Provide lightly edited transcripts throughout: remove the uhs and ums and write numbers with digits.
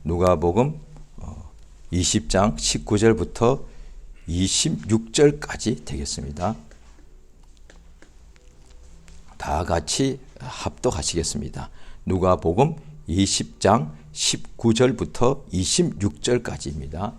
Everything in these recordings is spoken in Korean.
누가복음 20장 19절부터 26절까지 되겠습니다. 다 같이 합독하시겠습니다. 누가복음 20장 19절부터 26절까지입니다.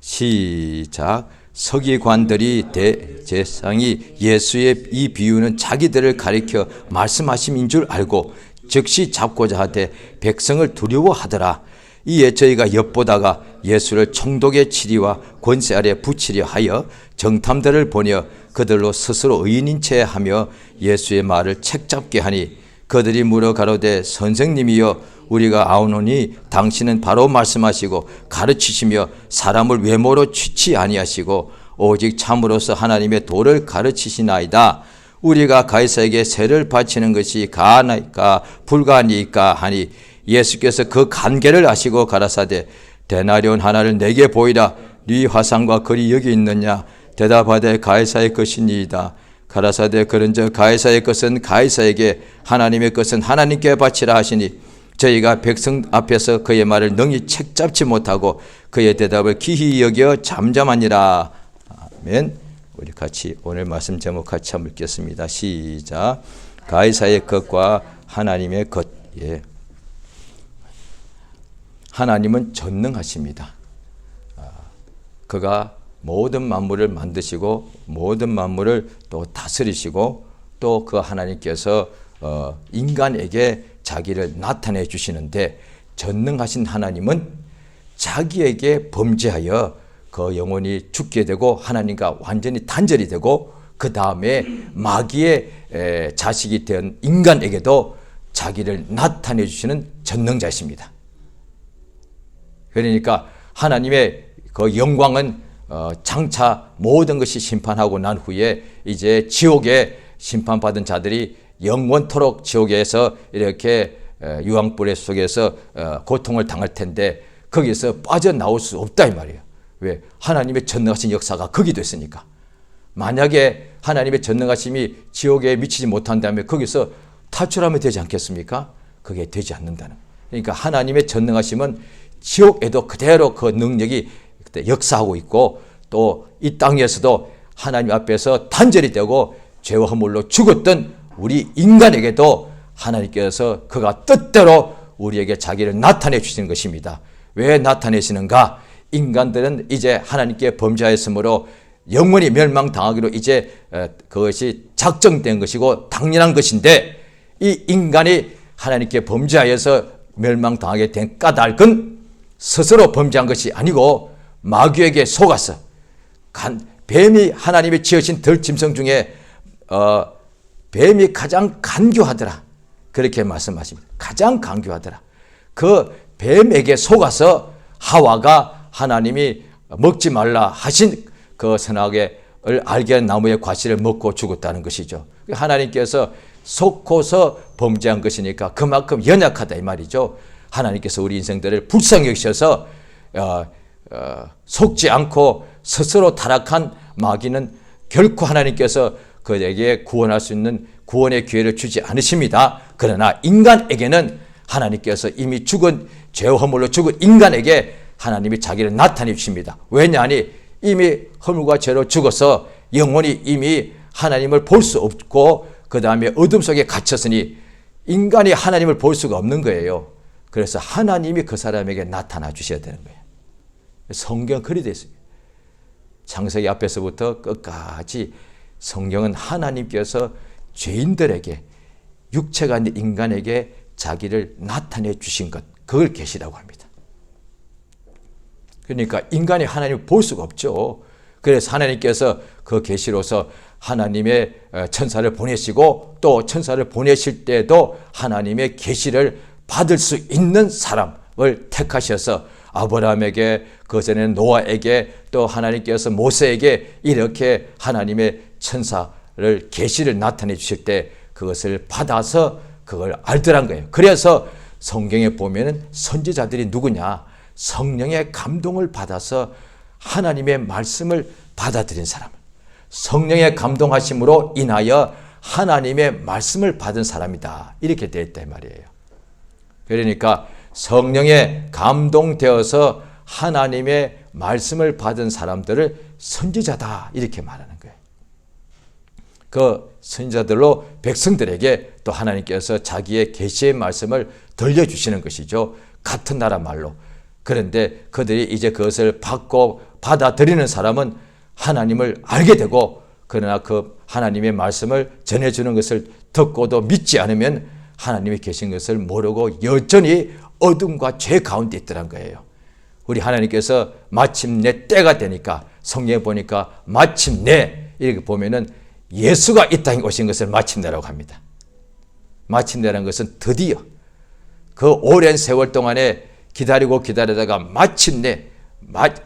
시작. 서기관들이 대제사장이 예수의 이 비유는 자기들을 가리켜 말씀하심인 줄 알고 즉시 잡고자 하되 백성을 두려워하더라. 이에 저희가 엿보다가 예수를 총독의 치리와 권세 아래 붙이려 하여 정탐들을 보내어 그들로 스스로 의인인 채 하며 예수의 말을 책잡게 하니 그들이 물어 가로되 선생님이여 우리가 아오노니 당신은 바로 말씀하시고 가르치시며 사람을 외모로 취치 아니하시고 오직 참으로서 하나님의 도를 가르치시나이다. 우리가 가이사에게 세를 바치는 것이 가하나이까 불가하니까 하니 예수께서 그 관계를 아시고 가라사대 데나리온 하나를 내게 보이라. 네 화상과 글이 여기 있느냐. 대답하되 가이사의 것이니이다. 가라사대 그런즉 가이사의 것은 가이사에게 하나님의 것은 하나님께 바치라 하시니 저희가 백성 앞에서 그의 말을 능히 책잡지 못하고 그의 대답을 기히 여겨 잠잠하니라. 아멘. 우리 같이 오늘 말씀 제목 같이 한번 읽겠습니다. 시작. 가이사의 것과 하나님의 것. 예. 하나님은 전능하십니다. 그가 모든 만물을 만드시고 모든 만물을 또 다스리시고 또 그 하나님께서 인간에게 자기를 나타내 주시는데 전능하신 하나님은 자기에게 범죄하여 그 영혼이 죽게 되고 하나님과 완전히 단절이 되고 그 다음에 마귀의 자식이 된 인간에게도 자기를 나타내 주시는 전능자이십니다. 그러니까 하나님의 그 영광은 장차 모든 것이 심판하고 난 후에 이제 지옥에 심판받은 자들이 영원토록 지옥에서 이렇게 유황불의 속에서 고통을 당할 텐데 거기서 빠져나올 수 없다 이 말이에요. 왜? 하나님의 전능하신 역사가 거기도 있으니까. 만약에 하나님의 전능하심이 지옥에 미치지 못한다면 거기서 탈출하면 되지 않겠습니까? 그게 되지 않는다는. 그러니까 하나님의 전능하심은 지옥에도 그대로 그 능력이 역사하고 있고 또 이 땅에서도 하나님 앞에서 단절이 되고 죄와 허물로 죽었던 우리 인간에게도 하나님께서 그가 뜻대로 우리에게 자기를 나타내 주시는 것입니다. 왜 나타내시는가? 인간들은 이제 하나님께 범죄하였으므로 영원히 멸망당하기로 이제 그것이 작정된 것이고 당연한 것인데 이 인간이 하나님께 범죄하여서 멸망당하게 된 까닭은 스스로 범죄한 것이 아니고 마귀에게 속아서 뱀이 하나님이 지으신 들짐승 중에 뱀이 가장 간교하더라. 그렇게 말씀하십니다. 가장 간교하더라. 그 뱀에게 속아서 하와가 하나님이 먹지 말라 하신 그 선악을 알게 한 나무의 과실을 먹고 죽었다는 것이죠. 하나님께서 속고서 범죄한 것이니까 그만큼 연약하다 이 말이죠. 하나님께서 우리 인생들을 불쌍히 여기셔서 속지 않고 스스로 타락한 마귀는 결코 하나님께서 그에게 구원할 수 있는 구원의 기회를 주지 않으십니다. 그러나 인간에게는 하나님께서 이미 죽은 죄와 허물로 죽은 인간에게 하나님이 자기를 나타내 주십니다. 왜냐하니 이미 허물과 죄로 죽어서 영혼이 이미 하나님을 볼 수 없고 그 다음에 어둠 속에 갇혔으니 인간이 하나님을 볼 수가 없는 거예요. 그래서 하나님이 그 사람에게 나타나 주셔야 되는 거예요. 성경 그리 되어 있습니다. 창세기 앞에서부터 끝까지 성경은 하나님께서 죄인들에게 육체가 있는 인간에게 자기를 나타내 주신 것 그걸 계시라고 합니다. 그러니까 인간이 하나님을 볼 수가 없죠. 그래서 하나님께서 그 계시로서 하나님의 천사를 보내시고 또 천사를 보내실 때도 하나님의 계시를 받을 수 있는 사람을 택하셔서 아브라함에게 그 전에는 노아에게 또 하나님께서 모세에게 이렇게 하나님의 천사를 계시를 나타내 주실 때 그것을 받아서 그걸 알더란 거예요. 그래서 성경에 보면은 선지자들이 누구냐? 성령의 감동을 받아서 하나님의 말씀을 받아들인 사람, 성령의 감동하심으로 인하여 하나님의 말씀을 받은 사람이다. 이렇게 되어 있다 이 말이에요. 그러니까 성령에 감동되어서 하나님의 말씀을 받은 사람들을 선지자다 이렇게 말하는 거예요. 그 선지자들로 백성들에게 또 하나님께서 자기의 계시의 말씀을 들려주시는 것이죠. 같은 나라 말로. 그런데 그들이 이제 그것을 받고 받아들이는 사람은 하나님을 알게 되고, 그러나 그 하나님의 말씀을 전해주는 것을 듣고도 믿지 않으면 하나님이 계신 것을 모르고 여전히 어둠과 죄 가운데 있더란 거예요. 우리 하나님께서 마침내 때가 되니까 성경에 보니까 마침내 이렇게 보면은 예수가 이 땅에 오신 것을 마침내라고 합니다. 마침내라는 것은 드디어 그 오랜 세월 동안에 기다리고 기다리다가 마침내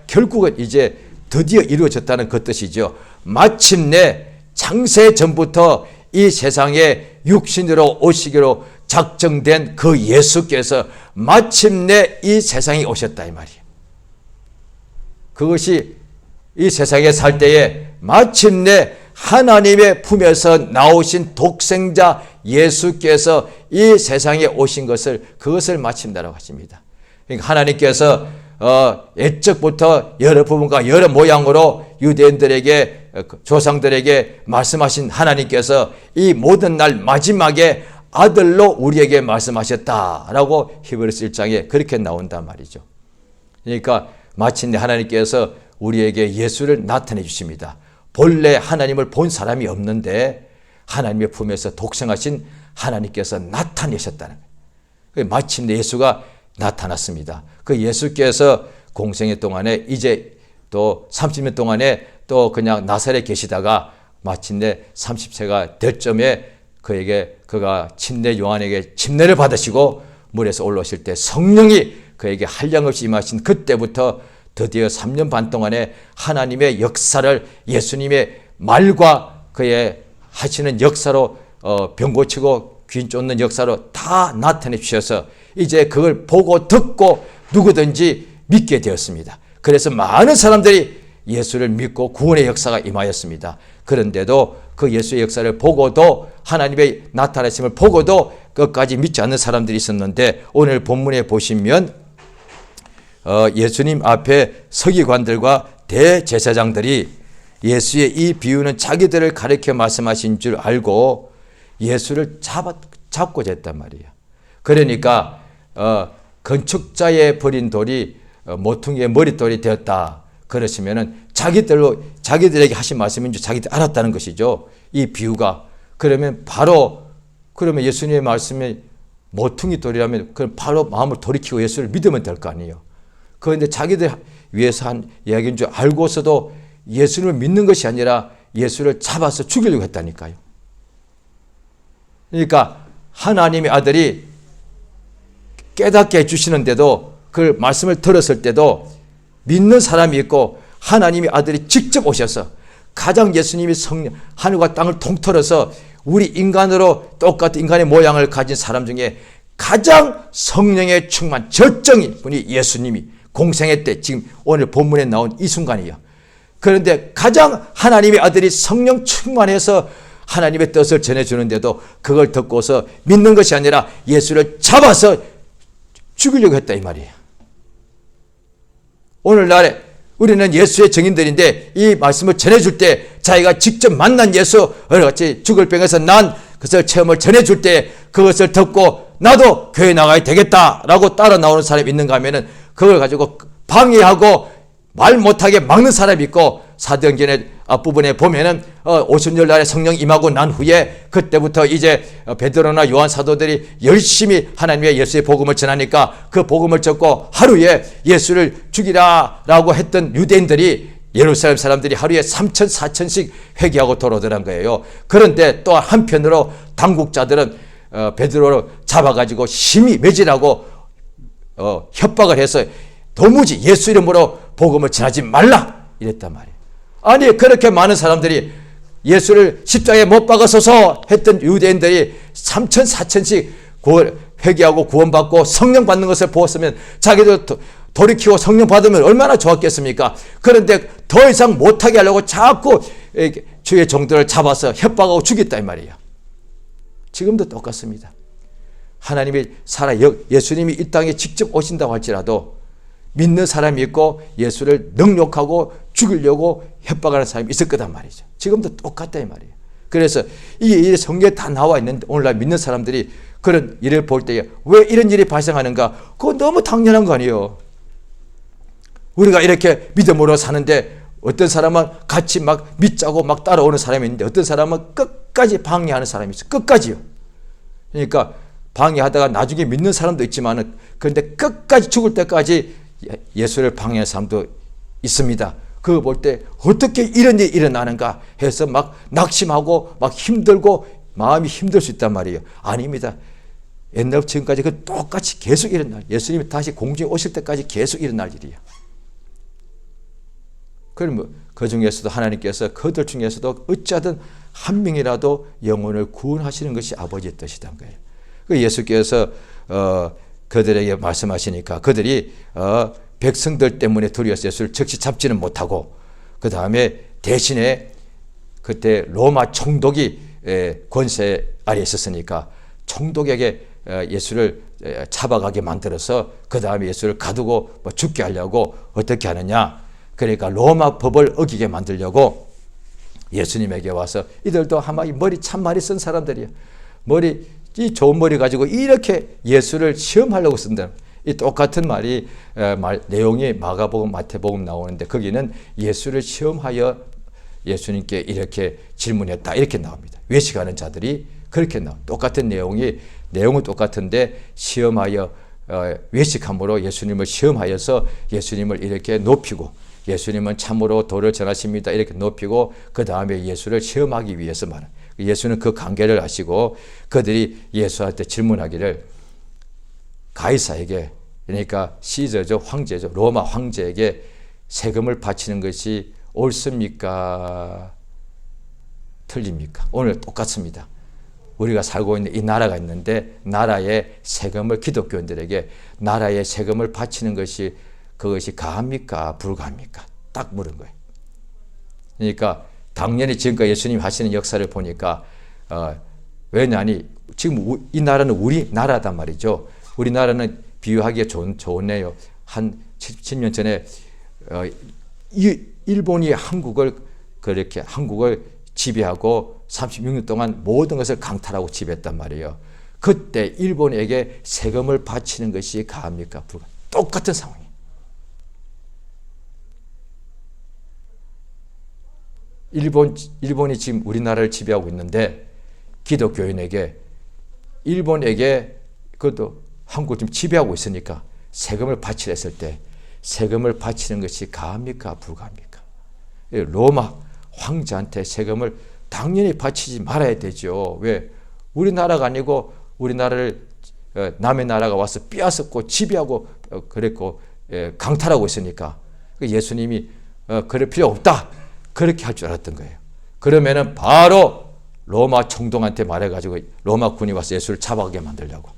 결국은 이제 드디어 이루어졌다는 그 뜻이죠. 마침내 창세 전부터 이 세상에 육신으로 오시기로 작정된 그 예수께서 마침내 이 세상에 오셨다 이 말이에요. 그것이 이 세상에 살 때에 마침내 하나님의 품에서 나오신 독생자 예수께서 이 세상에 오신 것을, 그것을 마침내라고 하십니다. 그러니까 하나님께서 옛적부터 여러 부분과 여러 모양으로 유대인들에게, 조상들에게 말씀하신 하나님께서 이 모든 날 마지막에 아들로 우리에게 말씀하셨다라고 히브리서 1장에 그렇게 나온단 말이죠. 그러니까 마침내 하나님께서 우리에게 예수를 나타내 주십니다. 본래 하나님을 본 사람이 없는데 하나님의 품에서 독생하신 하나님께서 나타내셨다는 거예요. 마침내 예수가 나타났습니다. 그 예수께서 공생애 동안에 이제 또 30년 동안에 또 그냥 나사렛에 계시다가 마침내 30세가 될 점에 그가 침례 요한에게 침례를 받으시고 물에서 올라오실 때 성령이 그에게 한량없이 임하신 그때부터 드디어 3년 반 동안에 하나님의 역사를 예수님의 말과 그의 하시는 역사로 병 고치고 귀인 쫓는 역사로 다 나타내 주셔서 이제 그걸 보고 듣고 누구든지 믿게 되었습니다. 그래서 많은 사람들이 예수를 믿고 구원의 역사가 임하였습니다. 그런데도 그 예수의 역사를 보고도 하나님의 나타나심을 보고도 끝까지 믿지 않는 사람들이 있었는데, 오늘 본문에 보시면 예수님 앞에 서기관들과 대제사장들이 예수의 이 비유는 자기들을 가리켜 말씀하신 줄 알고 예수를 잡고자 했단 말이에요. 그러니까 건축자의 버린 돌이 모퉁이의 머릿돌이 되었다. 그러시면은 자기들에게 하신 말씀인 줄 자기들 알았다는 것이죠. 이 비유가. 그러면 예수님의 말씀이 모퉁이 돌이라면 그럼 바로 마음을 돌이키고 예수를 믿으면 될 거 아니에요. 그런데 자기들 위해서 한 이야기인 줄 알고서도 예수를 믿는 것이 아니라 예수를 잡아서 죽이려고 했다니까요. 그러니까 하나님의 아들이 깨닫게 해주시는데도, 그 말씀을 들었을 때도 믿는 사람이 있고, 하나님의 아들이 직접 오셔서 가장 예수님이 성령, 하늘과 땅을 통틀어서 우리 인간으로 똑같은 인간의 모양을 가진 사람 중에 가장 성령의 충만 절정인 분이 예수님이 공생애 때, 지금 오늘 본문에 나온 이 순간이에요. 그런데 가장 하나님의 아들이 성령 충만해서 하나님의 뜻을 전해주는데도 그걸 듣고서 믿는 것이 아니라 예수를 잡아서 죽이려고 했다 이 말이에요. 오늘날에 우리는 예수의 증인들인데 이 말씀을 전해줄 때 자기가 직접 만난 예수, 같이 죽을 병에서 난 그것을 체험을 전해줄 때 그것을 듣고 나도 교회 나가야 되겠다라고 따라 나오는 사람이 있는가 하면은 그걸 가지고 방해하고 말 못하게 막는 사람이 있고, 사도행전의 앞부분에 보면은 오순절 날에 성령 임하고 난 후에 그때부터 이제 베드로나 요한 사도들이 열심히 하나님의 예수의 복음을 전하니까 그 복음을 듣고 하루에 예수를 죽이라라고 했던 유대인들이, 예루살렘 사람들이 하루에 3천 4천씩 회개하고 돌아오더란 거예요. 그런데 또 한편으로 당국자들은 베드로를 잡아가지고 심히 매질하고 협박을 해서 도무지 예수 이름으로 복음을 전하지 말라 이랬단 말이에요. 아니, 그렇게 많은 사람들이 예수를 십자가에 못 박아서서 했던 유대인들이 3천 4천씩 회개하고 구원받고 성령 받는 것을 보았으면 자기도 돌이키고 성령 받으면 얼마나 좋았겠습니까? 그런데 더 이상 못하게 하려고 자꾸 주의 종들을 잡아서 협박하고 죽였다 이 말이에요. 지금도 똑같습니다. 하나님이 예수님이 이 땅에 직접 오신다고 할지라도 믿는 사람이 있고 예수를 능욕하고 죽이려고 협박하는 사람이 있을 거단 말이죠. 지금도 똑같다 이 말이에요. 그래서 이게 성경에 다 나와 있는데 오늘날 믿는 사람들이 그런 일을 볼 때 왜 이런 일이 발생하는가? 그거 너무 당연한 거 아니에요. 우리가 이렇게 믿음으로 사는데 어떤 사람은 같이 막 믿자고 막 따라오는 사람이 있는데 어떤 사람은 끝까지 방해하는 사람이 있어요. 끝까지요. 그러니까 방해하다가 나중에 믿는 사람도 있지만은 그런데 끝까지 죽을 때까지 예수를 방해하는 사람도 있습니다. 그거 볼 때 어떻게 이런 일이 일어나는가 해서 막 낙심하고 막 힘들고 마음이 힘들 수 있단 말이에요. 아닙니다. 옛날부터 지금까지 그 똑같이 계속 일어날, 예수님이 다시 공중에 오실 때까지 계속 일어날 일이에요. 그럼 그 중에서도 하나님께서 그들 중에서도 어찌하든 한 명이라도 영혼을 구원하시는 것이 아버지의 뜻이란 거예요. 그 예수께서 그들에게 말씀하시니까 그들이 백성들 때문에 두려워서 예수를 즉시 잡지는 못하고 그 다음에 대신에 그때 로마 총독이 권세 아래 있었으니까 총독에게 예수를 잡아가게 만들어서 그 다음에 예수를 가두고 죽게 하려고 어떻게 하느냐. 그러니까 로마 법을 어기게 만들려고 예수님에게 와서 이들도 아마 머리 참 많이 쓴 사람들이에요. 이 좋은 머리 가지고 이렇게 예수를 시험하려고 쓴다. 이 똑같은 말이 내용이 마가복음, 마태복음 나오는데 거기는 예수를 시험하여 예수님께 이렇게 질문했다 이렇게 나옵니다. 외식하는 자들이 그렇게 나와. 똑같은 내용은 똑같은데 시험하여 외식함으로 예수님을 시험하여서 예수님을 이렇게 높이고 예수님은 참으로 도를 전하십니다 이렇게 높이고 그 다음에 예수를 시험하기 위해서 말합니다. 예수는 그 관계를 아시고 그들이 예수한테 질문하기를 가이사에게 그러니까 시저죠 황제죠 로마 황제에게 세금을 바치는 것이 옳습니까? 틀립니까? 오늘 똑같습니다. 우리가 살고 있는 이 나라가 있는데 나라의 세금을 기독교인들에게 나라의 세금을 바치는 것이 그것이 가합니까? 불가합니까? 딱 물은 거예요. 그러니까 당연히 지금까지 예수님이 하시는 역사를 보니까 왜냐하니 지금 이 나라는 우리 나라단 말이죠. 우리나라는 비유하기에 좋네요. 한 70년 전에 일본이 한국을 지배하고 36년 동안 모든 것을 강탈하고 지배했단 말이에요. 그때 일본에게 세금을 바치는 것이 가합니까? 불가? 똑같은 상황이에요. 일본이 지금 우리나라를 지배하고 있는데 기독교인에게 일본에게 그것도 한국을 지금 지배하고 있으니까 세금을 바치려 했을 때 세금을 바치는 것이 가합니까? 불가합니까? 로마 황제한테 세금을 당연히 바치지 말아야 되죠. 왜? 우리나라가 아니고 우리나라를 남의 나라가 와서 빼앗았고 지배하고 그랬고 강탈하고 있으니까 예수님이 그럴 필요 없다. 그렇게 할 줄 알았던 거예요. 그러면은 바로 로마 총독한테 말해가지고 로마 군이 와서 예수를 잡아가게 만들려고.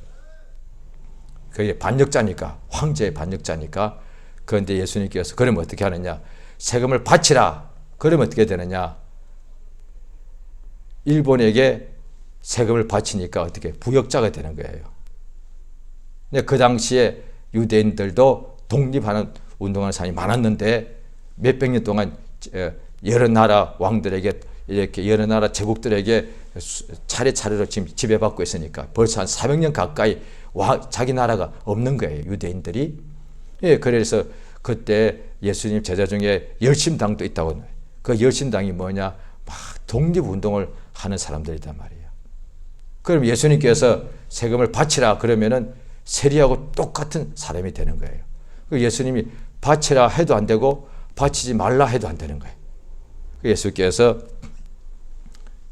그게 반역자니까 황제의 반역자니까. 그런데 예수님께서 그러면 어떻게 하느냐? 세금을 바치라. 그러면 어떻게 되느냐? 일본에게 세금을 바치니까 어떻게 부역자가 되는 거예요. 근데 그 당시에 유대인들도 독립하는 운동하는 사람이 많았는데 몇백 년 동안 여러 나라 왕들에게 이렇게 여러 나라 제국들에게 차례차례로 지금 지배받고 있으니까 벌써 한 400년 가까이 자기 나라가 없는 거예요. 유대인들이. 예, 그래서 그때 예수님 제자 중에 열심당도 있다고. 그 열심당이 뭐냐? 막 독립운동을 하는 사람들이단 말이에요. 그럼 예수님께서 세금을 바치라 그러면은 세리하고 똑같은 사람이 되는 거예요. 예수님이 바치라 해도 안 되고 바치지 말라 해도 안 되는 거예요. 예수께서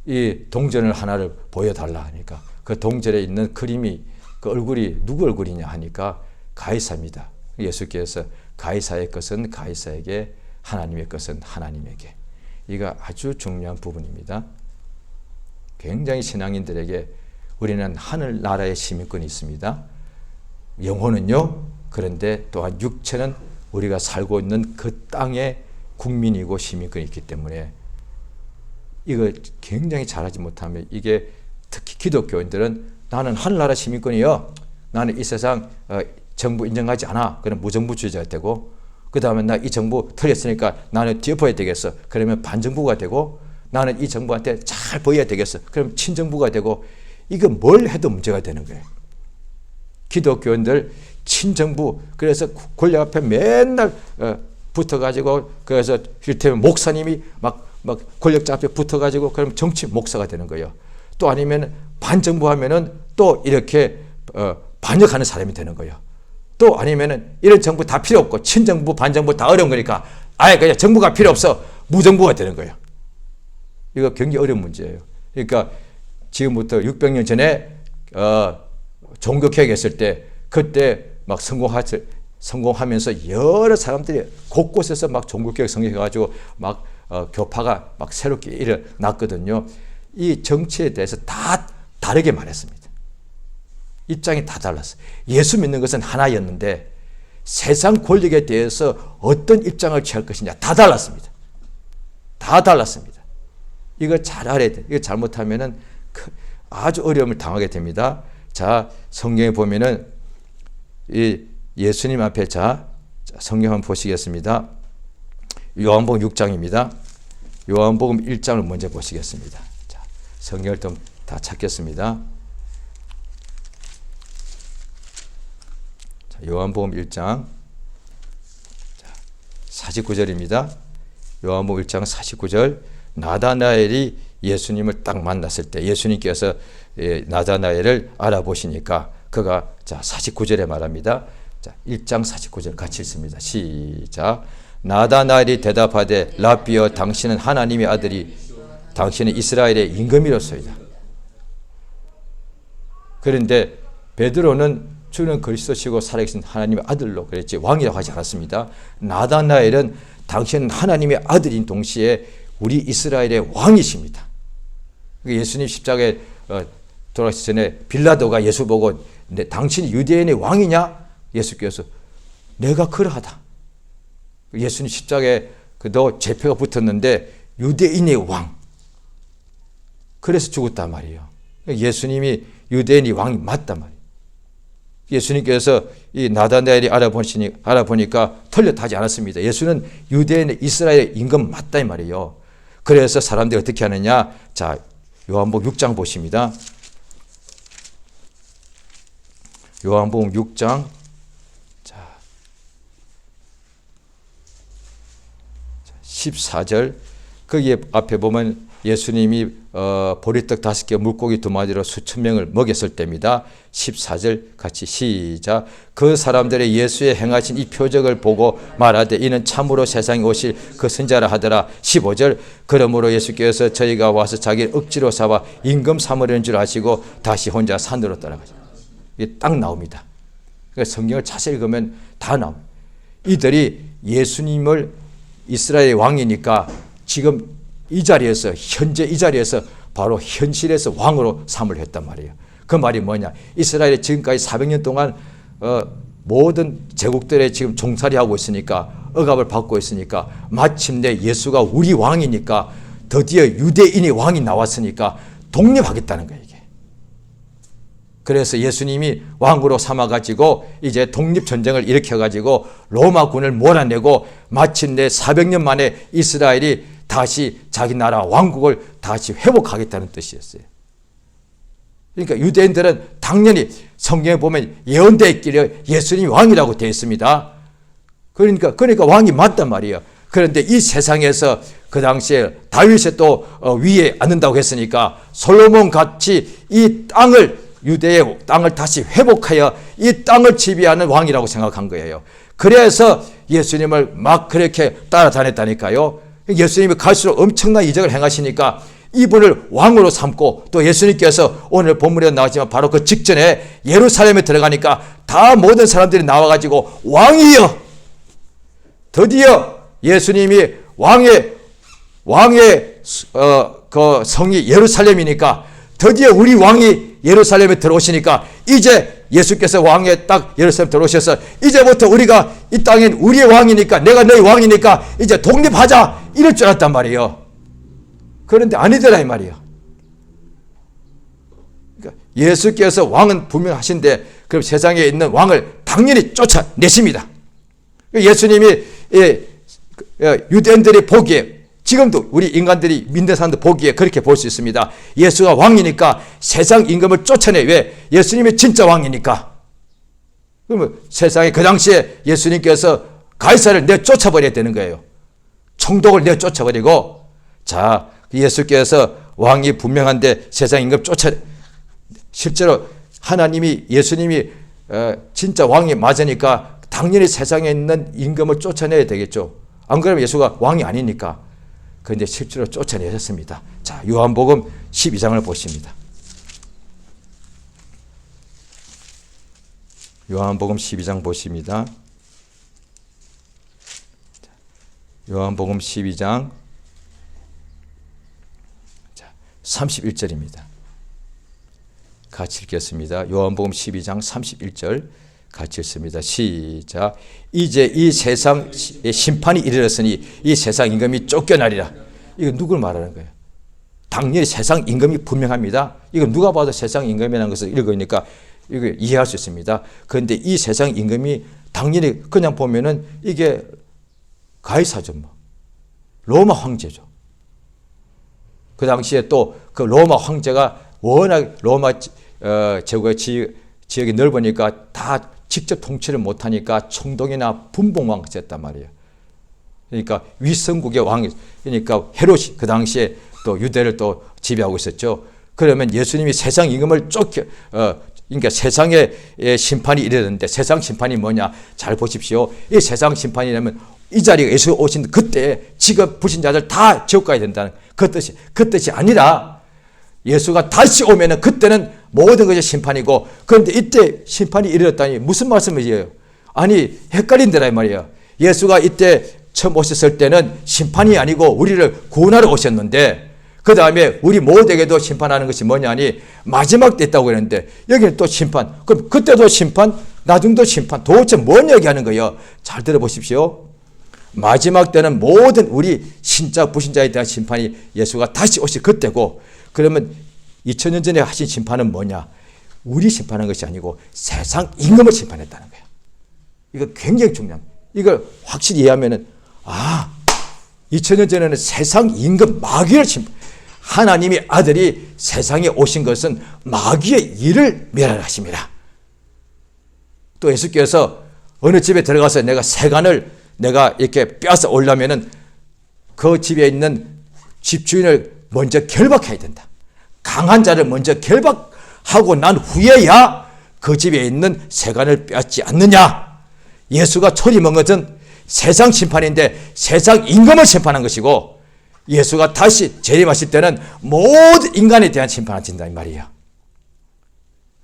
이 동전을 하나를 보여달라 하니까 그 동전에 있는 그림이 그 얼굴이 누구 얼굴이냐 하니까 가이사입니다. 예수께서 가이사의 것은 가이사에게 하나님의 것은 하나님에게. 이거 아주 중요한 부분입니다. 굉장히 신앙인들에게 우리는 하늘나라의 시민권이 있습니다. 영혼은요. 그런데 또한 육체는 우리가 살고 있는 그 땅의 국민이고 시민권이 있기 때문에 이거 굉장히 잘하지 못하면 이게 특히 기독교인들은 나는 하늘나라 시민권이요. 나는 이 세상 정부 인정하지 않아. 그럼 무정부주의자가 되고, 그 다음에 나 이 정부 틀렸으니까 나는 뒤엎어야 되겠어. 그러면 반정부가 되고, 나는 이 정부한테 잘 보여야 되겠어. 그럼 친정부가 되고, 이거 뭘 해도 문제가 되는 거예요. 기독교인들 친정부, 그래서 권력 앞에 맨날 붙어가지고, 그래서 이를테면 목사님이 막 권력자 앞에 붙어가지고 그럼 정치 목사가 되는 거예요. 또 아니면 반정부 하면은 또 이렇게 반역하는 사람이 되는 거예요. 또 아니면은 이런 정부 다 필요 없고 친정부 반정부 다 어려운 거니까 아예 그냥 정부가 필요 없어 무정부가 되는 거예요. 이거 굉장히 어려운 문제예요. 그러니까 지금부터 600년 전에 종교개혁했을 때 그때 막 성공하면서 여러 사람들이 곳곳에서 막 종교개혁 성공해가지고 막 교파가 막 새롭게 일어났거든요. 이 정치에 대해서 다 다르게 말했습니다. 입장이 다 달랐어요. 예수 믿는 것은 하나였는데 세상 권력에 대해서 어떤 입장을 취할 것이냐 다 달랐습니다. 다 달랐습니다. 이거 잘 알아야 돼요. 이거 잘못하면은 아주 어려움을 당하게 됩니다. 자, 성경에 보면은 이 예수님 앞에 성경 한번 보시겠습니다. 요한복음 6장입니다. 요한복음 1장을 먼저 보시겠습니다. 자, 성경을 좀 다 찾겠습니다. 자, 요한복음 1장 49절입니다. 요한복음 1장 49절. 나다나엘이 예수님을 딱 만났을 때 예수님께서 나다나엘을 알아보시니까 그가 49절에 말합니다. 자, 1장 49절 같이 읽습니다. 시작. 나다나엘이 대답하되 라비여 당신은 하나님의 아들이 당신은 이스라엘의 임금이로소이다. 그런데 베드로는 주는 그리스도시고 살아계신 하나님의 아들로 그랬지 왕이라고 하지 않았습니다. 나다나엘은 당신은 하나님의 아들인 동시에 우리 이스라엘의 왕이십니다. 예수님 십자가에 돌아가시기 전에 빌라도가 예수 보고 당신이 유대인의 왕이냐? 예수께서 내가 그러하다. 예수님 십자가에 너 죄표가 붙었는데 유대인의 왕. 그래서 죽었단 말이에요. 예수님이 유대인의 왕이 맞단 말이에요. 예수님께서 이 나다나엘이 알아보니까 털렸하지 않았습니다. 예수는 유대인의 이스라엘의 임금 맞다 이 말이에요. 그래서 사람들이 어떻게 하느냐? 자, 요한복음 6장 보십니다. 요한복음 6장 14절 거기에 앞에 보면 예수님이 보리떡 5개 물고기 2마리로 수천 명을 먹였을 때입니다. 14절 같이 시작. 그 사람들의 예수의 행하신 이 표적을 보고 말하되 이는 참으로 세상에 오실 그 선자라 하더라. 15절 그러므로 예수께서 저희가 와서 자기를 억지로 삼아 임금 삼으려는 줄 아시고 다시 혼자 산으로 떠나가죠. 이게 딱 나옵니다. 그러니까 성경을 자세히 읽으면 다 나옵니다. 이들이 예수님을 이스라엘의 왕이니까 지금 이 자리에서 현재 이 자리에서 바로 현실에서 왕으로 삼을 했단 말이에요. 그 말이 뭐냐? 이스라엘이 지금까지 400년 동안 모든 제국들의 지금 종살이하고 있으니까 억압을 받고 있으니까 마침내 예수가 우리 왕이니까 드디어 유대인의 왕이 나왔으니까 독립하겠다는 거예요. 이게. 그래서 예수님이 왕으로 삼아가지고 이제 독립전쟁을 일으켜가지고 로마군을 몰아내고 마침내 400년 만에 이스라엘이 다시 자기 나라 왕국을 다시 회복하겠다는 뜻이었어요. 그러니까 유대인들은 당연히 성경에 보면 예언되어 있기를 예수님이 왕이라고 되어 있습니다. 그러니까 왕이 맞단 말이에요. 그런데 이 세상에서 그 당시에 다윗이 또 위에 앉는다고 했으니까 솔로몬 같이 이 땅을 유대의 땅을 다시 회복하여 이 땅을 지배하는 왕이라고 생각한 거예요. 그래서 예수님을 막 그렇게 따라다녔다니까요. 예수님이 갈수록 엄청난 이적을 행하시니까 이분을 왕으로 삼고 또 예수님께서 오늘 본문에 나왔지만 바로 그 직전에 예루살렘에 들어가니까 다 모든 사람들이 나와가지고 왕이여! 드디어 예수님이 왕의 그 성이 예루살렘이니까 드디어 우리 왕이 예루살렘에 들어오시니까 이제 예수께서 왕에 딱 예루살렘 들어오셔서 이제부터 우리가 이 땅엔 우리의 왕이니까 내가 너희 왕이니까 이제 독립하자 이럴 줄 알았단 말이에요. 그런데 아니더라 이 말이에요. 그러니까 예수께서 왕은 분명하신데 그럼 세상에 있는 왕을 당연히 쫓아내십니다. 예수님이 유대인들이 보기에, 지금도 우리 인간들이 믿는 사람들 보기에 그렇게 볼 수 있습니다. 예수가 왕이니까 세상 임금을 쫓아내. 왜? 예수님이 진짜 왕이니까. 그러면 세상에 그 당시에 예수님께서 가이사를 내쫓아버려야 되는 거예요. 총독을 내쫓아버리고, 자, 예수께서 왕이 분명한데 세상 임금 실제로 하나님이, 예수님이 진짜 왕이 맞으니까 당연히 세상에 있는 임금을 쫓아내야 되겠죠. 안 그러면 예수가 왕이 아니니까. 그런데 실제로 쫓아내셨습니다. 자, 요한복음 12장을 보십니다. 요한복음 12장 보십니다. 요한복음 12장 31절입니다. 같이 읽겠습니다. 요한복음 12장 31절 같이 읽습니다. 시작. 이제 이 세상의 심판이 이르렀으니 이 세상 임금이 쫓겨나리라. 이거 누굴 말하는 거예요? 당연히 세상 임금이 분명합니다. 이거 누가 봐도 세상 임금이라는 것을 읽으니까 이거 이해할 수 있습니다. 그런데 이 세상 임금이 당연히 그냥 보면은 이게 가이사죠. 뭐. 로마 황제죠. 그 당시에 또 그 로마 황제가 워낙 로마 제국의 지역이 넓으니까 다 직접 통치를 못하니까 총독이나 분봉왕 됐단 말이에요. 그러니까 위성국의 왕이, 그러니까 헤롯이 그 당시에 또 유대를 또 지배하고 있었죠. 그러면 예수님이 세상 임금을 그러니까 세상의 심판이 이르는데, 세상 심판이 뭐냐? 잘 보십시오. 이 세상 심판이라면 이 자리에 예수 오신 그때 지금 불신자들 다 지옥 가야 된다는 그 뜻이 아니라, 예수가 다시 오면은 그때는 모든 것이 심판이고, 그런데 이때 심판이 이르렀다니 무슨 말씀이에요? 아니, 헷갈린다라 이 말이에요. 예수가 이때 처음 오셨을 때는 심판이 아니고 우리를 구원하러 오셨는데, 그 다음에 우리 모두에게도 심판하는 것이 뭐냐니 마지막 때 있다고 그랬는데, 여기는 또 심판. 그럼 그때도 심판, 나중도 심판. 도대체 뭔 얘기하는 거예요? 잘 들어보십시오. 마지막 때는 모든 우리 신자 불신자에 대한 심판이 예수가 다시 오실 그때고, 그러면 2000년 전에 하신 심판은 뭐냐? 우리 심판한 것이 아니고 세상 임금을 심판했다는 거예요. 이거 굉장히 중요합니다. 이걸 확실히 이해하면은, 2000년 전에는 세상 임금 마귀를 하나님의 아들이 세상에 오신 것은 마귀의 일을 멸하십니다. 또 예수께서 어느 집에 들어가서 내가 세간을 내가 이렇게 빼앗아 오려면은 그 집에 있는 집주인을 먼저 결박해야 된다. 강한 자를 먼저 결박하고 난 후에야 그 집에 있는 세간을 빼앗지 않느냐. 예수가 초림한 것은 세상 심판인데 세상 임금을 심판한 것이고, 예수가 다시 재림하실 때는 모든 인간에 대한 심판하신다 이 말이에요.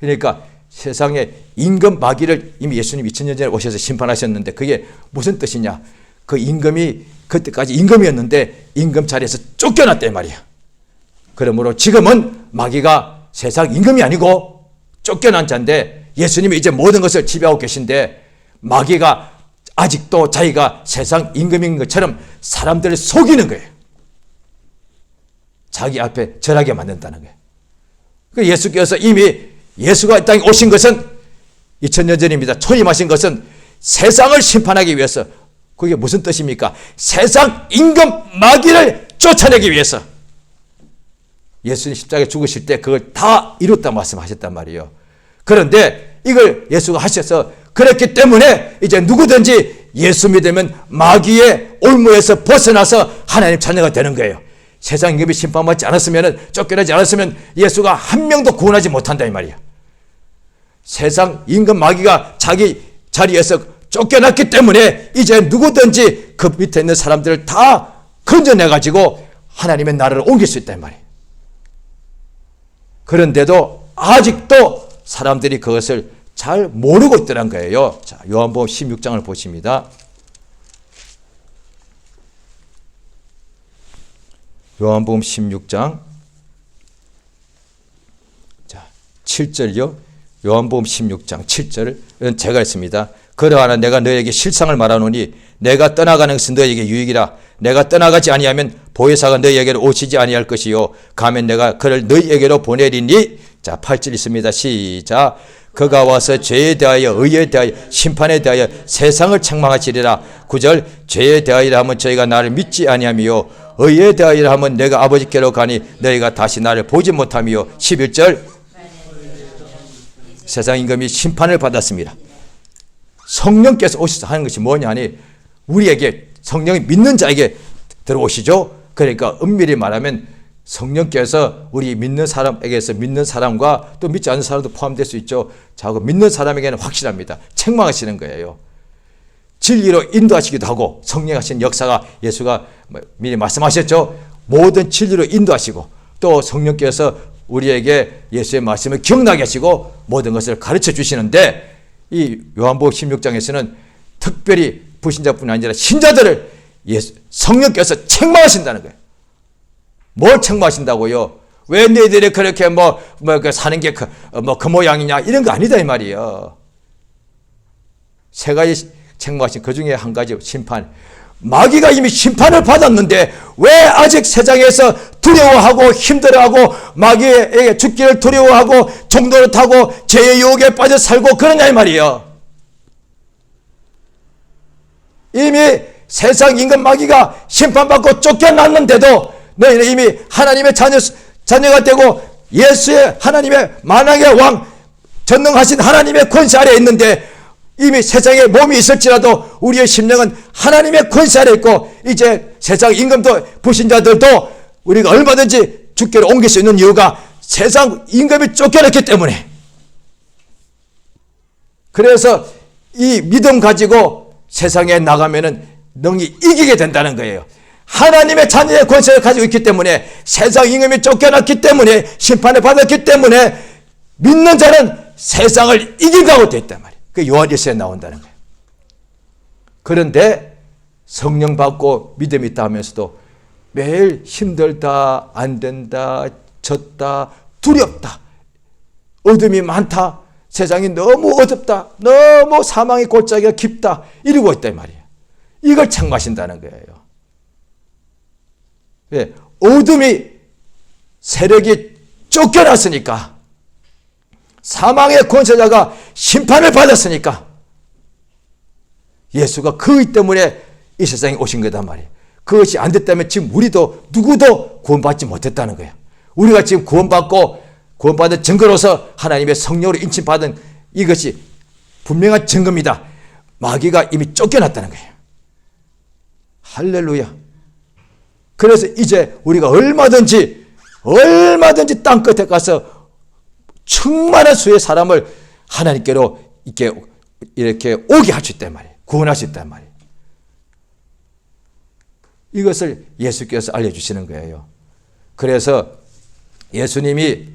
그러니까 세상에 임금 마귀를 이미 예수님 2000년 전에 오셔서 심판하셨는데, 그게 무슨 뜻이냐? 그 임금이 그때까지 임금이었는데 임금 자리에서 쫓겨났다 이 말이에요. 그러므로 지금은 마귀가 세상 임금이 아니고 쫓겨난 자인데, 예수님이 이제 모든 것을 지배하고 계신데, 마귀가 아직도 자기가 세상 임금인 것처럼 사람들을 속이는 거예요. 자기 앞에 절하게 만든다는 거예요. 예수께서 이미, 예수가 이 땅에 오신 것은 2000년 전입니다. 초림하신 것은 세상을 심판하기 위해서. 그게 무슨 뜻입니까? 세상 임금 마귀를 쫓아내기 위해서. 예수님 십자가에 죽으실 때 그걸 다 이뤘다 말씀하셨단 말이에요. 그런데 이걸 예수가 하셔서, 그렇기 때문에 이제 누구든지 예수 믿으면 마귀의 올무에서 벗어나서 하나님 자녀가 되는 거예요. 세상 임금이 심판받지 않았으면, 쫓겨나지 않았으면 예수가 한 명도 구원하지 못한다 이 말이에요. 세상 임금 마귀가 자기 자리에서 쫓겨났기 때문에 이제 누구든지 그 밑에 있는 사람들을 다 건져내가지고 하나님의 나라를 옮길 수 있다 이 말이에요. 그런데도 아직도 사람들이 그것을 잘 모르고 있더란 거예요. 자, 요한복음 16장을 보십니다. 요한복음 16장 7절요. 요한복음 16장 7절은 제가 했습니다. 그러하나 내가 너에게 실상을 말하노니 내가 떠나가는 것은 너에게 유익이라. 내가 떠나가지 아니하면 보혜사가 너희에게로 오시지 아니할 것이요 가면 내가 그를 너희에게로 보내리니 자, 8절 있습니다. 시작. 그가 와서 죄에 대하여 의에 대하여 심판에 대하여 세상을 책망하시리라. 9절. 죄에 대하여라 하면 저희가 나를 믿지 아니하며 의에 대하여라 하면 내가 아버지께로 가니 너희가 다시 나를 보지 못하며 11절. 세상 임금이 심판을 받았습니다. 성령께서 오셔서 하는 것이 뭐냐 하니 우리에게 성령이 믿는 자에게 들어오시죠. 그러니까 엄밀히 말하면 성령께서 우리 믿는 사람에게서 믿는 사람과 또 믿지 않는 사람도 포함될 수 있죠. 자, 그 믿는 사람에게는 확실합니다. 책망하시는 거예요. 진리로 인도하시기도 하고 성령하시는 역사가 예수가 미리 말씀하셨죠. 모든 진리로 인도하시고 또 성령께서 우리에게 예수의 말씀을 기억나게 하시고 모든 것을 가르쳐 주시는데 이 요한복음 16장에서는 특별히 불신자뿐 아니라 신자들을 성령께서 책망하신다는 거예요. 뭘 책망하신다고요? 왜 너희들이 그렇게 사는 게 그 모양이냐? 이런 거 아니다 이 말이에요. 세 가지 책망하신 그 중에 한 가지 심판. 마귀가 이미 심판을 받았는데 왜 아직 세상에서 두려워하고 힘들어하고 마귀에게 죽기를 두려워하고 종노릇하고 죄의 유혹에 빠져 살고 그러냐 이 말이에요. 이미 세상 임금 마귀가 심판받고 쫓겨났는데도 너희는 이미 하나님의 자녀가 되고 예수의 하나님의 만왕의 왕 전능하신 하나님의 권세 아래에 있는데 이미 세상에 몸이 있을지라도 우리의 심령은 하나님의 권세 아래에 있고 이제 세상 임금도 불신자들도 우리가 얼마든지 주께로 옮길 수 있는 이유가 세상 임금이 쫓겨났기 때문에 그래서 이 믿음 가지고 세상에 나가면은 능히 이기게 된다는 거예요. 하나님의 자녀의 권세를 가지고 있기 때문에 세상 임금이 쫓겨났기 때문에 심판을 받았기 때문에 믿는 자는 세상을 이긴다고 되어 있단 말이에요. 그 요한일서에 나온다는 거예요. 그런데 성령 받고 믿음이 있다 하면서도 매일 힘들다, 안 된다, 졌다, 두렵다, 어둠이 많다, 세상이 너무 어둡다, 너무 사망의 골짜기가 깊다 이러고 있단 말이에요. 이걸 책망하신다는 거예요. 왜? 어둠이 세력이 쫓겨났으니까 사망의 권세자가 심판을 받았으니까 예수가 그것 때문에 이 세상에 오신 거단 말이에요. 그것이 안 됐다면 지금 우리도 누구도 구원받지 못했다는 거예요. 우리가 지금 구원받은 증거로서 하나님의 성령으로 인침받은 이것이 분명한 증거입니다. 마귀가 이미 쫓겨났다는 거예요. 할렐루야. 그래서 이제 우리가 얼마든지 땅끝에 가서 충만한 수의 사람을 하나님께로 이렇게 오게 할 수 있단 말이에요. 구원할 수 있단 말이에요. 이것을 예수께서 알려주시는 거예요. 그래서 예수님이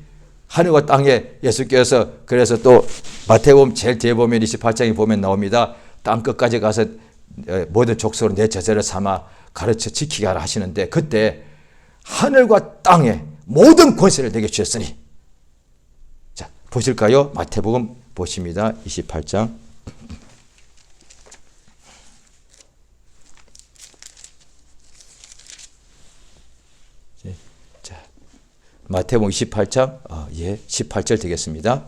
하늘과 땅에 예수께서 그래서 또 마태복음 제일 뒤에 보면 28장에 보면 나옵니다. 땅끝까지 가서 모든 족속으로 내 제자를 삼아 가르쳐 지키게 하라 하시는데 그때 하늘과 땅에 모든 권세를 내게 주셨으니 자 보실까요? 마태복음 보십니다. 28장 자 마태복음 28장 18절 되겠습니다.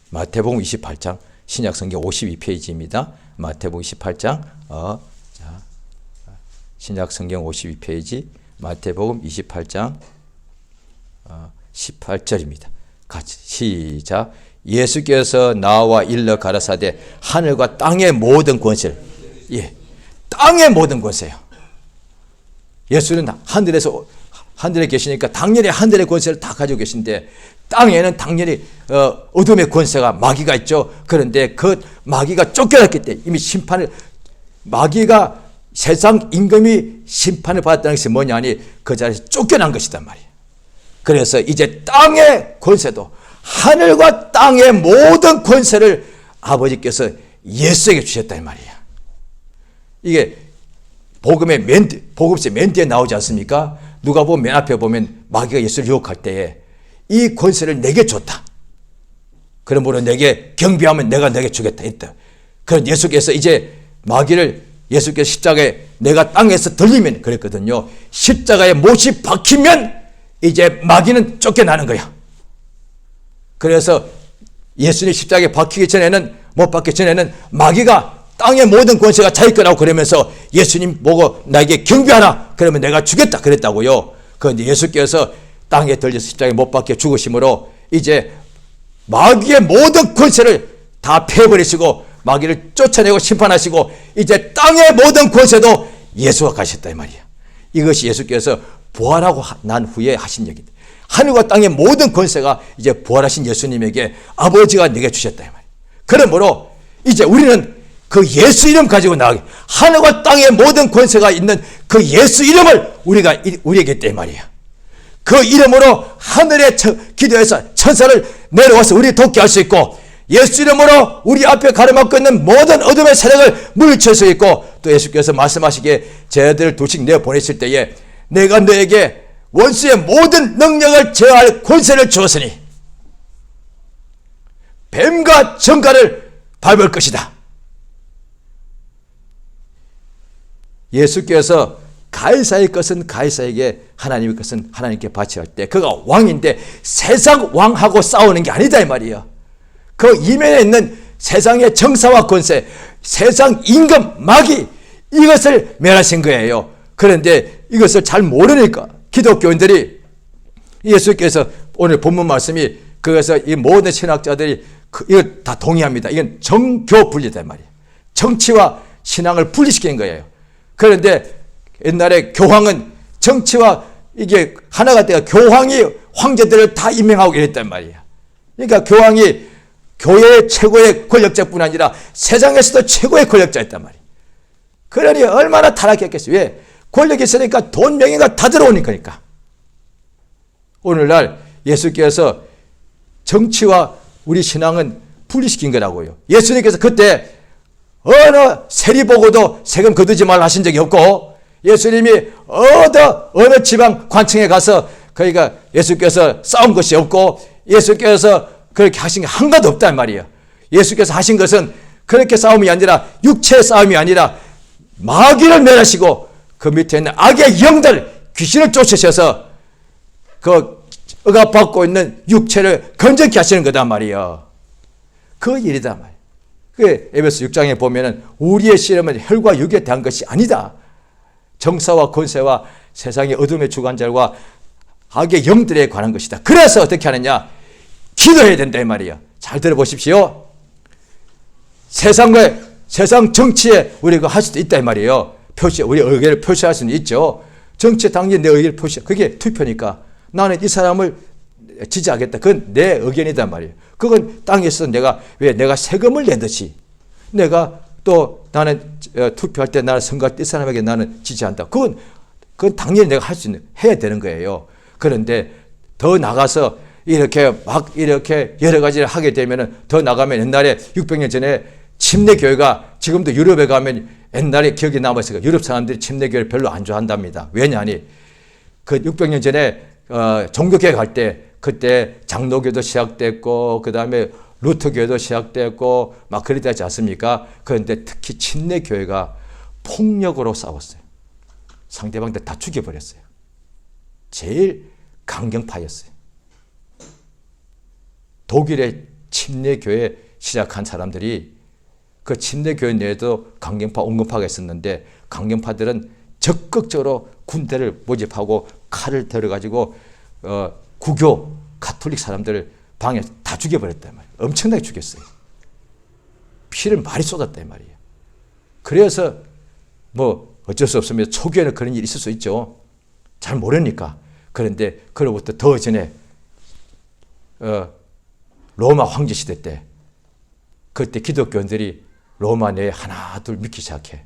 마태복음 28장 신약성경 52페이지입니다. 마태복음 28장 신약성경 52페이지 마태복음 28장 18절입니다. 같이 시작. 예수께서 나와 일러 가라사대 하늘과 땅의 모든 권세를 땅의 모든 권세요. 예수는 하늘에 계시니까 당연히 하늘의 권세를 다 가지고 계신데 땅에는 당연히 어둠의 권세가 마귀가 있죠. 그런데 그 마귀가 쫓겨났기 때문에 이미 마귀가 세상 임금이 심판을 받았다는 것이 뭐냐니 그 자리에서 쫓겨난 것이단 말이에요. 그래서 이제 땅의 권세도 하늘과 땅의 모든 권세를 아버지께서 예수에게 주셨단 말이에요. 이게 복음서 맨 뒤에 나오지 않습니까? 누가 보면 맨 앞에 보면 마귀가 예수를 유혹할 때에 이 권세를 내게 줬다. 그러므로 내게 경배하면 내가 내게 주겠다 했다. 그런 예수께서 이제 마귀를 예수께서 십자가에 내가 땅에서 들리면 그랬거든요. 십자가에 못이 박히면 이제 마귀는 쫓겨나는 거야. 그래서 예수님 십자가에 박히기 전에는, 못 박히기 전에는 마귀가 땅의 모든 권세가 자기 거라고 그러면서 예수님 보고 나에게 경배하라 그러면 내가 주겠다 그랬다고요. 그런데 예수께서 땅에 들려서 십자가에 못 박혀 죽으심으로 이제 마귀의 모든 권세를 다 패버리시고 마귀를 쫓아내고 심판하시고 이제 땅의 모든 권세도 예수가 가셨다 이 말이야. 이것이 예수께서 부활하고 난 후에 하신 얘기다. 하늘과 땅의 모든 권세가 이제 부활하신 예수님에게 아버지가 내게 주셨다 이 말이야. 그러므로 이제 우리는 그 예수 이름 가지고 나가게, 하늘과 땅의 모든 권세가 있는 그 예수 이름을 우리에게 있다 이 말이야. 그 이름으로 하늘에 기도해서 천사를 내려와서 우리 돕게 할 수 있고, 예수 이름으로 우리 앞에 가로막고 있는 모든 어둠의 세력을 물리칠 수 있고, 또 예수께서 말씀하시기에 쟤들을 둘씩 내보내실 때에 내가 너에게 원수의 모든 능력을 제어할 권세를 주었으니 뱀과 정갈을 밟을 것이다. 예수께서 가이사의 것은 가이사에게, 하나님의 것은 하나님께 바쳐야 할 때 그가 왕인데 세상 왕하고 싸우는 게 아니다 이 말이에요. 그 이면에 있는 세상의 정사와 권세, 세상 임금 마귀, 이것을 멸하신 거예요. 그런데 이것을 잘 모르니까 기독교인들이, 예수께서 오늘 본문 말씀이, 그래서 이 모든 신학자들이 이걸 다 동의합니다. 이건 정교 분리다 말이에요. 정치와 신앙을 분리시키는 거예요. 그런데 옛날에 교황은 정치와 이게 하나가 돼가 교황이 황제들을 다 임명하고 이랬단 말이에요. 그러니까 교황이 교회의 최고의 권력자뿐 아니라 세상에서도 최고의 권력자였단 말이에요. 그러니 얼마나 타락했겠어요. 왜? 권력이 있으니까 돈 명예가 다 들어오니까. 오늘날 예수께서 정치와 우리 신앙은 분리시킨 거라고요. 예수님께서 그때 어느 세리 보고도 세금 거두지 말라 하신 적이 없고, 예수님이 어느 지방 관청에 가서 그러니까 예수께서 싸운 것이 없고, 예수께서 그렇게 하신 게 한 가지도 없단 말이에요. 예수께서 하신 것은 그렇게 싸움이 아니라, 육체의 싸움이 아니라 마귀를 멸하시고 그 밑에 있는 악의 영들, 귀신을 쫓으셔서 그 억압받고 있는 육체를 건전케 하시는 거단 말이에요. 그 일이다 말이에요. 그 에베소 6장에 보면은 우리의 씨름은 혈과 육에 대한 것이 아니다. 정사와 권세와 세상의 어둠의 주관자들과 악의 영들에 관한 것이다. 그래서 어떻게 하느냐? 기도해야 된다 이 말이에요. 잘 들어보십시오. 세상 정치에 우리가 할 수도 있다 이 말이에요. 우리 의견을 표시할 수는 있죠. 정치에 당연히 내 의견을 표시, 그게 투표니까 나는 이 사람을 지지하겠다. 그건 내 의견이단 말이에요. 그건 땅에서 내가 세금을 내듯이 내가 또 나는 투표할 때 나는 선거할 때 이 사람에게 나는 지지한다. 그건 당연히 내가 할 수 있는, 해야 되는 거예요. 그런데 더 나가서 이렇게 여러 가지를 하게 되면은, 더 나가면 옛날에 600년 전에 침례교회가, 지금도 유럽에 가면 옛날에 기억이 남아있어요. 유럽 사람들이 침례교회를 별로 안 좋아한답니다. 왜냐하니 그 600년 전에 종교개혁 할 때, 그때 장로교도 시작됐고 그 다음에 루터교도 시작됐고 막 그랬지 않습니까? 그런데 특히 침례교회가 폭력으로 싸웠어요. 상대방들 다 죽여버렸어요. 제일 강경파였어요. 독일의 침례교회 시작한 사람들이, 그 침례교회 내에도 강경파, 온건파가 있었는데, 강경파들은 적극적으로 군대를 모집하고 칼을 들어가지고 구교, 가톨릭 사람들을 방에 다 죽여버렸단 말이에요. 엄청나게 죽였어요. 피를 많이 쏟았단 말이에요. 그래서 뭐 어쩔 수 없으면 초기에는 그런 일이 있을 수 있죠. 잘 모르니까. 그런데 그로부터 더 전에 로마 황제 시대 때, 그때 기독교인들이 로마 내에 하나 둘 믿기 시작해.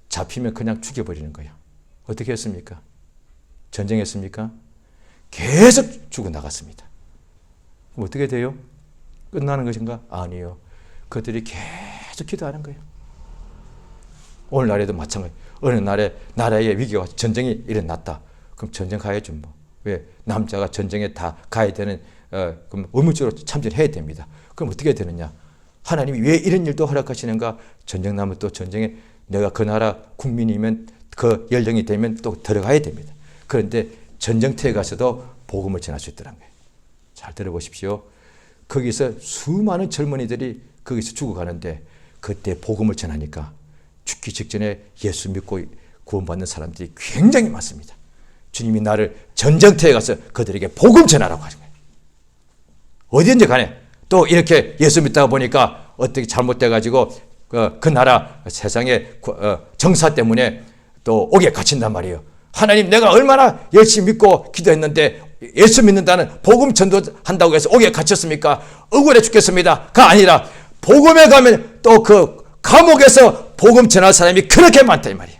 잡히면 그냥 죽여버리는 거예요. 어떻게 했습니까? 전쟁했습니까? 계속 죽어나갔습니다. 그럼 어떻게 돼요? 끝나는 것인가? 아니요. 그들이 계속 기도하는 거예요. 오늘날에도 마찬가지. 어느 나라에 위기가 와서 전쟁이 일어났다. 그럼 전쟁 가야죠 뭐. 왜? 남자가 전쟁에 다 가야 되는, 그럼 의무적으로 참전해야 됩니다. 그럼 어떻게 되느냐? 하나님이 왜 이런 일도 허락하시는가? 전쟁 나면 또 전쟁에 내가 그 나라 국민이면, 그 연령이 되면 또 들어가야 됩니다. 그런데 전쟁터에 가서도 복음을 전할 수 있더란 거예요. 잘 들어보십시오. 거기서 수많은 젊은이들이 거기서 죽어가는데 그때 복음을 전하니까 죽기 직전에 예수 믿고 구원받는 사람들이 굉장히 많습니다. 주님이 나를 전쟁터에 가서 그들에게 복음 전하라고 하신 거예요. 어디든지 간에 또 이렇게 예수 믿다가 보니까 어떻게 잘못돼가지고 그 나라 세상의 정사 때문에 또 옥에 갇힌단 말이에요. 하나님, 내가 얼마나 열심히 믿고 기도했는데 예수 믿는다는 복음 전도한다고 해서 옥에 갇혔습니까? 억울해 죽겠습니다.가 아니라 복음에 가면 또 그 감옥에서 복음 전할 사람이 그렇게 많다 이 말이에요.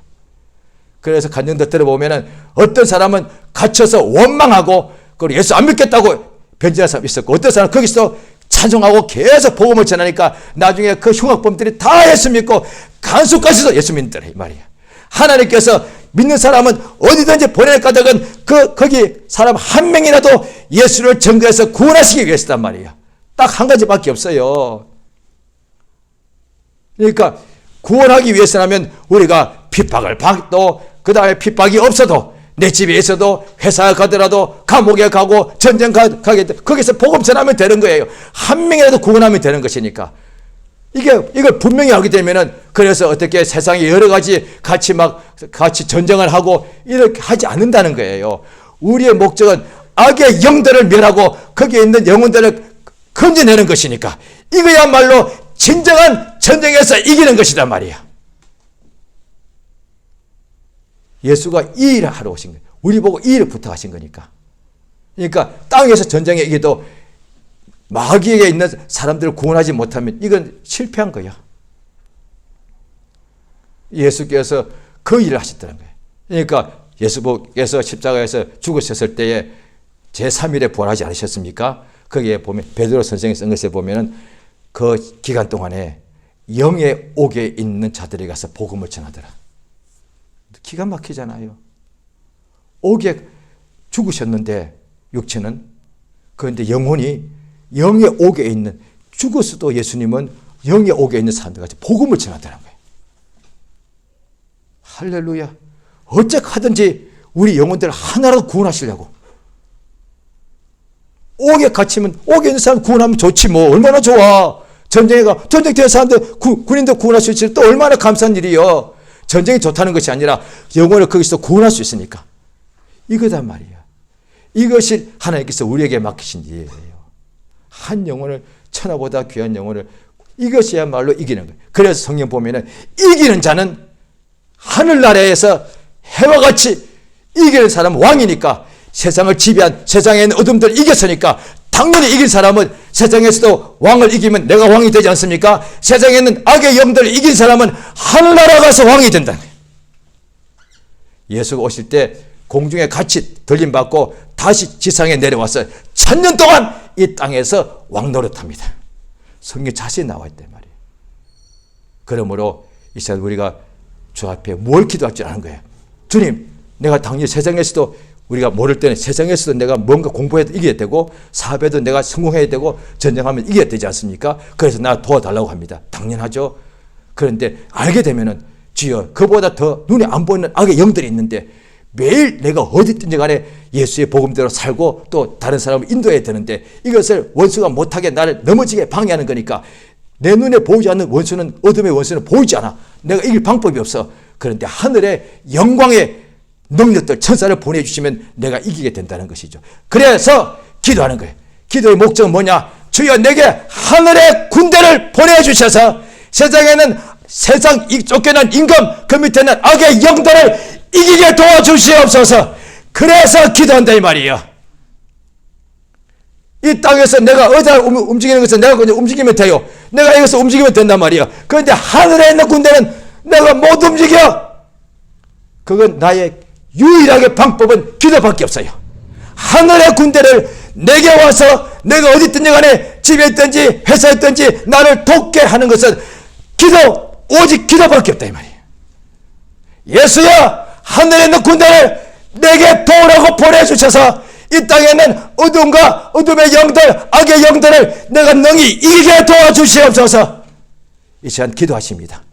그래서 간증들 들어보면은 어떤 사람은 갇혀서 원망하고 그리고 예수 안 믿겠다고 변질한 사람이 있었고, 어떤 사람은 거기서 찬송하고 계속 복음을 전하니까 나중에 그 흉악범들이 다 예수 믿고 간수까지도 예수 믿더라 이 말이에요. 하나님께서 믿는 사람은 어디든지 보낼 까닭은 거기 사람 한 명이라도 예수를 전도해서 구원하시기 위해서단 말이에요. 딱 한 가지밖에 없어요. 그러니까 구원하기 위해서라면 우리가 핍박을 받도, 그 다음에 핍박이 없어도 내 집에 있어도 회사에 가더라도 감옥에 가고 전쟁 가게 거기서 복음 전하면 되는 거예요. 한 명이라도 구원하면 되는 것이니까. 이걸 분명히 알게 되면은, 그래서 어떻게 세상에 여러 가지 같이 전쟁을 하고 이렇게 하지 않는다는 거예요. 우리의 목적은 악의 영들을 멸하고 거기에 있는 영혼들을 건져내는 것이니까 이거야말로 진정한 전쟁에서 이기는 것이단 말이야. 예수가 이 일을 하러 오신 거예요. 우리 보고 이 일을 부탁하신 거니까. 그러니까 땅에서 전쟁에 이겨도 마귀에게 있는 사람들을 구원하지 못하면 이건 실패한 거야. 예수께서 그 일을 하셨다는 거예요. 그러니까 예수께서 십자가에서 죽으셨을 때에 제3일에 부활하지 않으셨습니까? 거기에 보면 베드로 선생이 쓴 것에 보면은 그 기간 동안에 영의 옥에 있는 자들이 가서 복음을 전하더라. 기가 막히잖아요. 옥에 죽으셨는데 육체는, 그런데 영혼이 영의 옥에 있는, 죽었어도 예수님은 영의 옥에 있는 사람들 같이 복음을 전하더라는 거예요. 할렐루야. 어째 하든지 우리 영혼들을 하나라도 구원하시려고. 옥에 갇히면 옥에 있는 사람 구원하면 좋지 뭐. 얼마나 좋아. 전쟁터에 사람들 군인들 구원할 수 있을 때 얼마나 감사한 일이요. 전쟁이 좋다는 것이 아니라 영혼을 거기서 구원할 수 있으니까. 이거단 말이야. 이것이 하나님께서 우리에게 맡기신 일이에요. 한 영혼을, 천하보다 귀한 영혼을, 이것이야말로 이기는 거예요. 그래서 성경 보면은 이기는 자는 하늘나라에서 해와 같이, 이기는 사람은 왕이니까, 세상을 지배한 세상에 있는 어둠들을 이겼으니까 당연히 이긴 사람은 세상에서도 왕을 이기면 내가 왕이 되지 않습니까? 세상에 있는 악의 영들을 이긴 사람은 하늘나라 가서 왕이 된다. 예수가 오실 때 공중에 같이 들림받고 다시 지상에 내려와서 1000년 동안 이 땅에서 왕 노릇합니다. 성경 자세히 나와 있단 말이에요. 그러므로 이 시간 우리가 주 앞에 뭘 기도할 줄 아는 거예요. 주님, 내가 당연히 세상에서도, 우리가 모를 때는 세상에서도 내가 뭔가 공부해도 이겨야 되고, 사업에도 내가 성공해야 되고, 전쟁하면 이겨야 되지 않습니까? 그래서 나 도와달라고 합니다. 당연하죠. 그런데 알게 되면은, 주여, 그보다 더 눈에 안 보이는 악의 영들이 있는데 매일 내가 어디 있든지 간에 예수의 복음대로 살고 또 다른 사람을 인도해야 되는데, 이것을 원수가 못하게 나를 넘어지게 방해하는 거니까, 내 눈에 보이지 않는 원수는, 어둠의 원수는 보이지 않아. 내가 이길 방법이 없어. 그런데 하늘의 영광의 능력들, 천사를 보내주시면 내가 이기게 된다는 것이죠. 그래서 기도하는 거예요. 기도의 목적은 뭐냐? 주여, 내게 하늘의 군대를 보내주셔서 세상에는 세상 쫓겨난 임금, 그 밑에는 악의 영들을 이기게 도와주시옵소서. 그래서 기도한다 이 말이에요. 이 땅에서 내가 의자 움직이는 것은 내가 그냥 움직이면 돼요. 내가 여기서 움직이면 된단 말이에요. 그런데 하늘에 있는 군대는 내가 못 움직여. 그건 나의 유일하게 방법은 기도밖에 없어요. 하늘의 군대를 내게 와서 내가 어디 있든지 간에 집에 있든지 회사에 있든지 나를 돕게 하는 것은 오직 기도밖에 없다 이 말이에요. 예수야, 하늘에 있는 군대를 내게 도우라고 보내주셔서 이 땅에는 어둠과 어둠의 영들, 악의 영들을 내가 능히 이기게 도와주시옵소서. 이 시간 기도하십니다.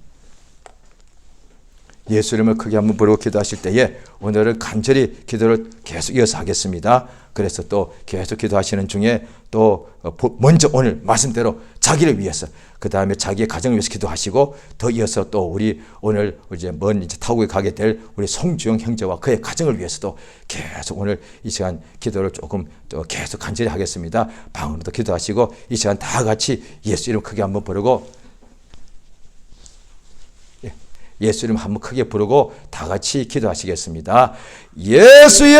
예수 이름을 크게 한번 부르고 기도하실 때에 오늘은 간절히 기도를 계속 이어서 하겠습니다. 그래서 또 계속 기도하시는 중에 또 먼저 오늘 말씀대로 자기를 위해서, 그 다음에 자기의 가정을 위해서 기도하시고, 더 이어서 또 우리 오늘 이제 타국에 가게 될 우리 송주영 형제와 그의 가정을 위해서도 계속 오늘 이 시간 기도를 조금 또 계속 간절히 하겠습니다. 방으로도 기도하시고 이 시간 다 같이 예수 이름 크게 한번 부르고, 예수 이름 한번 크게 부르고 다 같이 기도하시겠습니다. 예수여!